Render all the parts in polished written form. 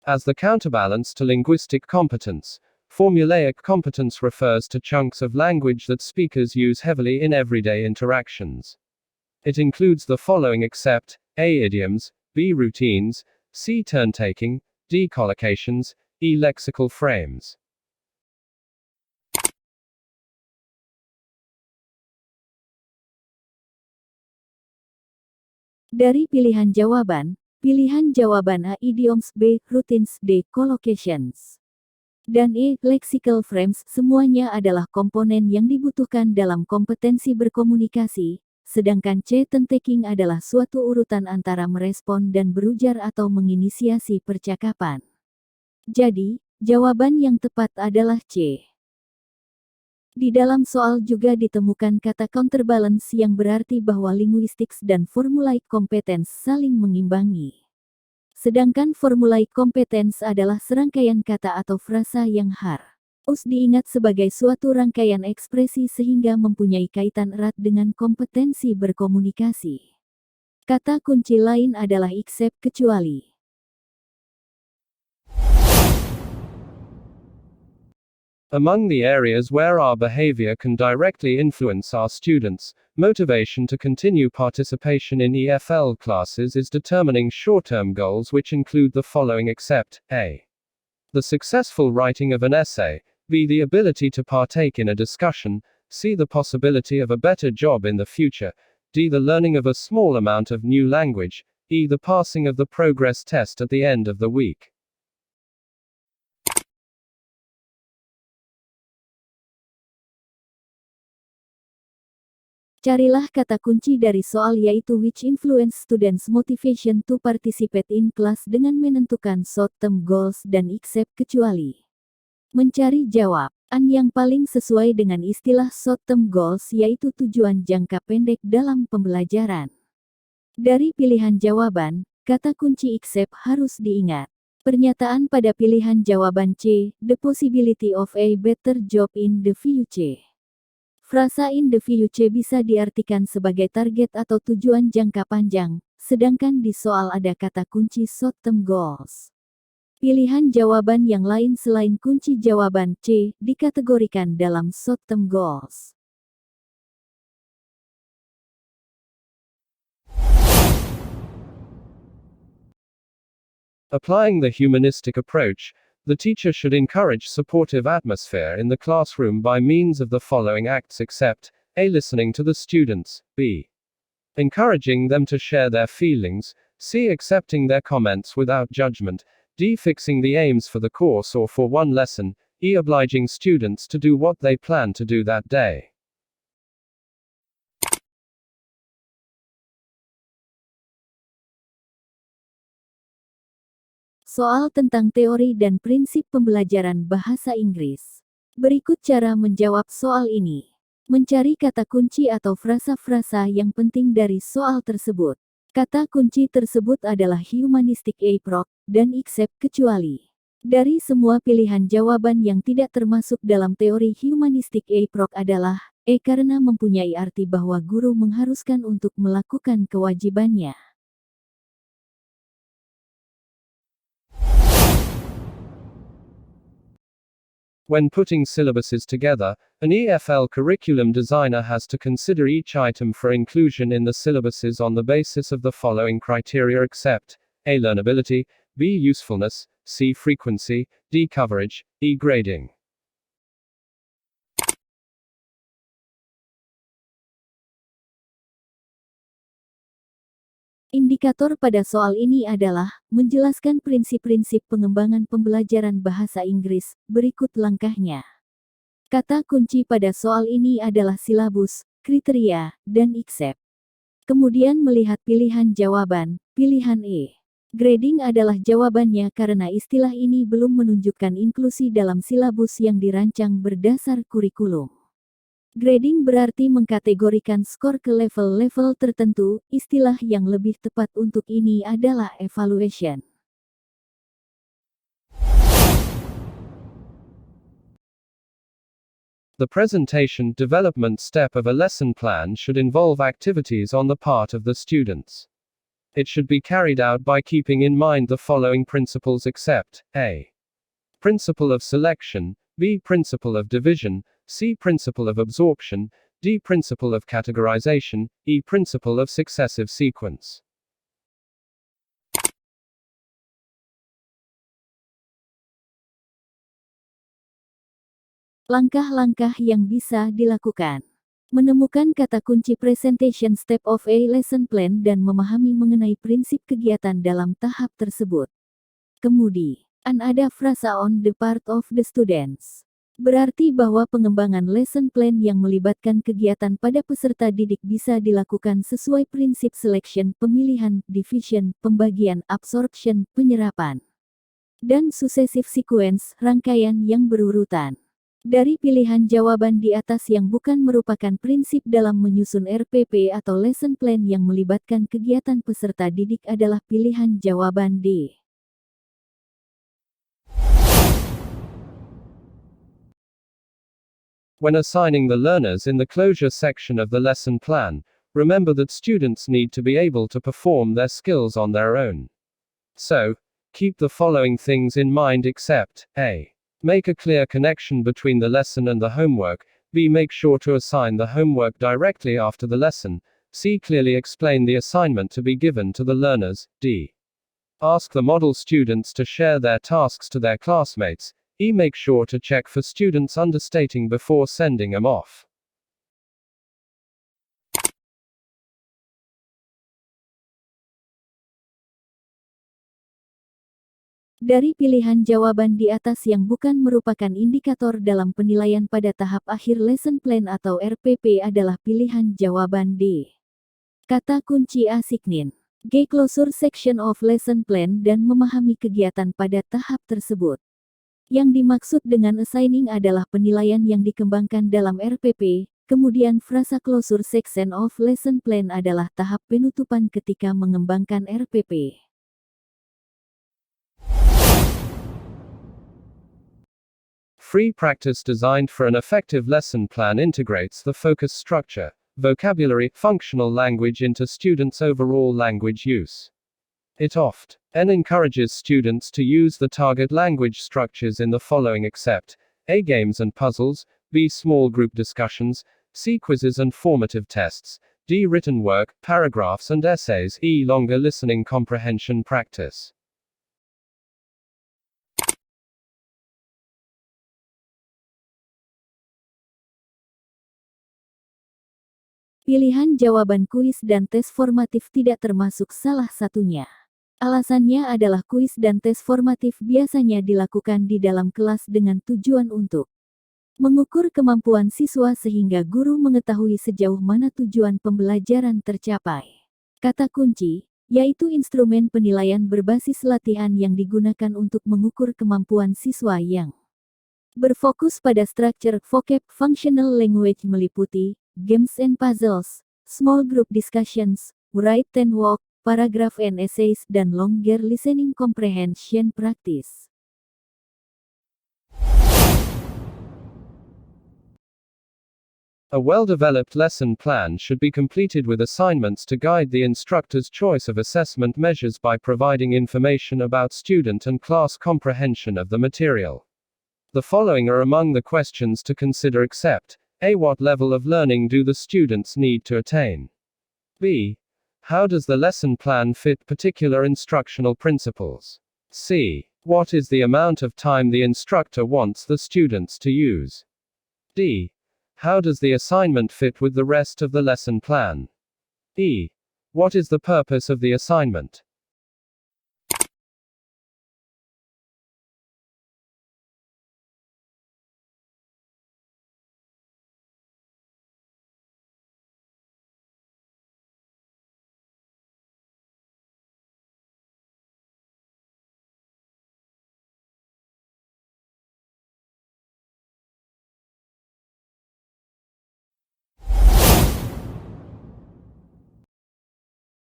As the counterbalance to linguistic competence, formulaic competence refers to chunks of language that speakers use heavily in everyday interactions. It includes the following except A. Idioms, B. Routines, C. Turn-taking, D. Collocations, E. Lexical frames. Dari pilihan jawaban A idioms, B. Routines, D. Collocations, dan E. Lexical frames semuanya adalah komponen yang dibutuhkan dalam kompetensi berkomunikasi, sedangkan C. Turn-taking adalah suatu urutan antara merespon dan berujar atau menginisiasi percakapan. Jadi, jawaban yang tepat adalah C. Di dalam soal juga ditemukan kata counterbalance yang berarti bahwa linguistics dan formulaic competence saling mengimbangi. Sedangkan formulaic competence adalah serangkaian kata atau frasa yang harus diingat sebagai suatu rangkaian ekspresi sehingga mempunyai kaitan erat dengan kompetensi berkomunikasi. Kata kunci lain adalah except kecuali. Among the areas where our behavior can directly influence our students' motivation to continue participation in EFL classes is determining short-term goals, which include the following except A. The successful writing of an essay, B. The ability to partake in a discussion, C. The possibility of a better job in the future, D. The learning of a small amount of new language, E. The passing of the progress test at the end of the week. Carilah kata kunci dari soal yaitu which influence students' motivation to participate in class dengan menentukan short-term goals dan except kecuali. Mencari jawaban yang paling sesuai dengan istilah short-term goals yaitu tujuan jangka pendek dalam pembelajaran. Dari pilihan jawaban, kata kunci except harus diingat. Pernyataan pada pilihan jawaban C, the possibility of a better job in the future. Frasa in the future bisa diartikan sebagai target atau tujuan jangka panjang, sedangkan di soal ada kata kunci short-term goals. Pilihan jawaban yang lain selain kunci jawaban C dikategorikan dalam short-term goals. Applying the humanistic approach, the teacher should encourage supportive atmosphere in the classroom by means of the following acts except A. Listening to the students, B. Encouraging them to share their feelings, C. Accepting their comments without judgment, D. Fixing the aims for the course or for one lesson, E. Obliging students to do what they plan to do that day. Soal tentang teori dan prinsip pembelajaran bahasa Inggris. Berikut cara menjawab soal ini. Mencari kata kunci atau frasa-frasa yang penting dari soal tersebut. Kata kunci tersebut adalah humanistic approach dan except kecuali. Dari semua pilihan jawaban yang tidak termasuk dalam teori humanistic approach adalah E karena mempunyai arti bahwa guru mengharuskan untuk melakukan kewajibannya. When putting syllabuses together, an EFL curriculum designer has to consider each item for inclusion in the syllabuses on the basis of the following criteria except A. Learnability, B. Usefulness, C. Frequency, D. Coverage, E. Grading. Indikator pada soal ini adalah menjelaskan prinsip-prinsip pengembangan pembelajaran bahasa Inggris. Berikut langkahnya. Kata kunci pada soal ini adalah silabus, kriteria, dan except. Kemudian melihat pilihan jawaban, pilihan E. Grading adalah jawabannya karena istilah ini belum menunjukkan inklusi dalam silabus yang dirancang berdasar kurikulum. Grading berarti mengkategorikan skor ke level-level tertentu, istilah yang lebih tepat untuk ini adalah evaluation. The presentation development step of a lesson plan should involve activities on the part of the students. It should be carried out by keeping in mind the following principles except A. Principle of selection, B. Principle of division, C. Principle of absorption, D. Principle of categorization, E. Principle of successive sequence. Langkah-langkah yang bisa dilakukan. Menemukan kata kunci presentation step of a lesson plan dan memahami mengenai prinsip kegiatan dalam tahap tersebut. Kemudian ada frasa on the part of the students. Berarti bahwa pengembangan lesson plan yang melibatkan kegiatan pada peserta didik bisa dilakukan sesuai prinsip selection, pemilihan, division, pembagian, absorption, penyerapan, dan successive sequence, rangkaian yang berurutan. Dari pilihan jawaban di atas yang bukan merupakan prinsip dalam menyusun RPP atau lesson plan yang melibatkan kegiatan peserta didik adalah pilihan jawaban D. When assigning the learners in the closure section of the lesson plan, remember that students need to be able to perform their skills on their own. So, keep the following things in mind except A. Make a clear connection between the lesson and the homework. B. Make sure to assign the homework directly after the lesson. C. Clearly explain the assignment to be given to the learners. D. Ask the model students to share their tasks to their classmates. E. Make sure to check for students understating before sending them off. Dari pilihan jawaban di atas yang bukan merupakan indikator dalam penilaian pada tahap akhir lesson plan atau RPP adalah pilihan jawaban D. Kata kunci asignin. G. Closure section of lesson plan dan memahami kegiatan pada tahap tersebut. Yang dimaksud dengan assigning adalah penilaian yang dikembangkan dalam RPP, kemudian frasa closure section of lesson plan adalah tahap penutupan ketika mengembangkan RPP. Free practice designed for an effective lesson plan integrates the focus structure, vocabulary, functional language into students' overall language use. It often encourages students to use the target language structures in the following except A. Games and puzzles, B. Small group discussions, C. Quizzes and formative tests, D. Written work, paragraphs and essays, E. Longer listening comprehension practice. Pilihan jawaban kuis dan tes formatif tidak termasuk salah satunya. Alasannya adalah kuis dan tes formatif biasanya dilakukan di dalam kelas dengan tujuan untuk mengukur kemampuan siswa sehingga guru mengetahui sejauh mana tujuan pembelajaran tercapai. Kata kunci, yaitu instrumen penilaian berbasis latihan yang digunakan untuk mengukur kemampuan siswa yang berfokus pada structure, vocab, functional language meliputi games and puzzles, small group discussions, write and walk, paragraph and essays, dan longer listening comprehension practice. A well-developed lesson plan should be completed with assignments to guide the instructor's choice of assessment measures by providing information about student and class comprehension of the material. The following are among the questions to consider except A. What level of learning do the students need to attain? B. How does the lesson plan fit particular instructional principles? C. What is the amount of time the instructor wants the students to use? D. How does the assignment fit with the rest of the lesson plan? E. What is the purpose of the assignment?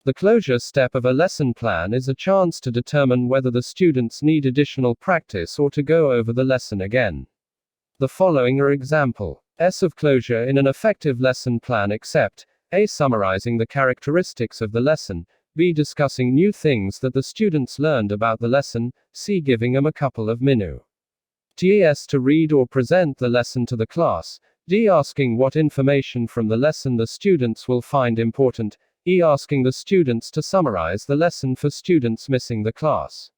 The closure step of a lesson plan is a chance to determine whether the students need additional practice or to go over the lesson again. The following are examples of closure in an effective lesson plan except A. Summarizing the characteristics of the lesson, B. Discussing new things that the students learned about the lesson. C. Giving them a couple of minutes to read or present the lesson to the class. D. Asking what information from the lesson the students will find important. E. Asking the students to summarize the lesson for students missing the class.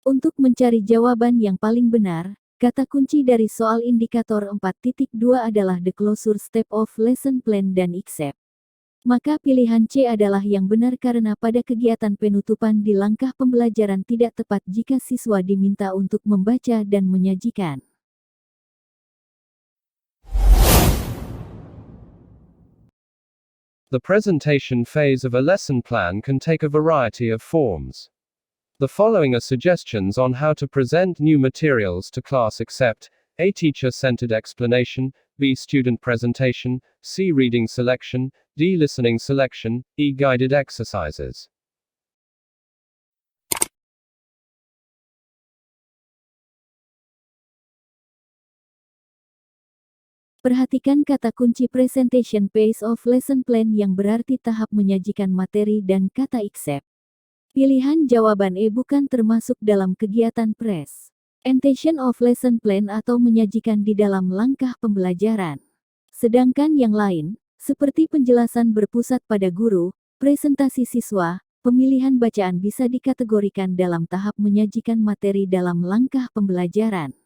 Untuk mencari jawaban yang paling benar, kata kunci dari soal indikator 4.2 adalah the closure step of lesson plan dan accept. Maka pilihan C adalah yang benar karena pada kegiatan penutupan di langkah pembelajaran tidak tepat jika siswa diminta untuk membaca dan menyajikan. The presentation phase of a lesson plan can take a variety of forms. The following are suggestions on how to present new materials to class: accept, A. Teacher-centered explanation, B. Student presentation, C. Reading selection, D. Listening selection, E. Guided exercises. Perhatikan kata kunci presentation phase of lesson plan yang berarti tahap menyajikan materi dan kata accept. Pilihan jawaban E bukan termasuk dalam kegiatan presentation of lesson plan atau menyajikan di dalam langkah pembelajaran. Sedangkan yang lain, seperti penjelasan berpusat pada guru, presentasi siswa, pemilihan bacaan bisa dikategorikan dalam tahap menyajikan materi dalam langkah pembelajaran.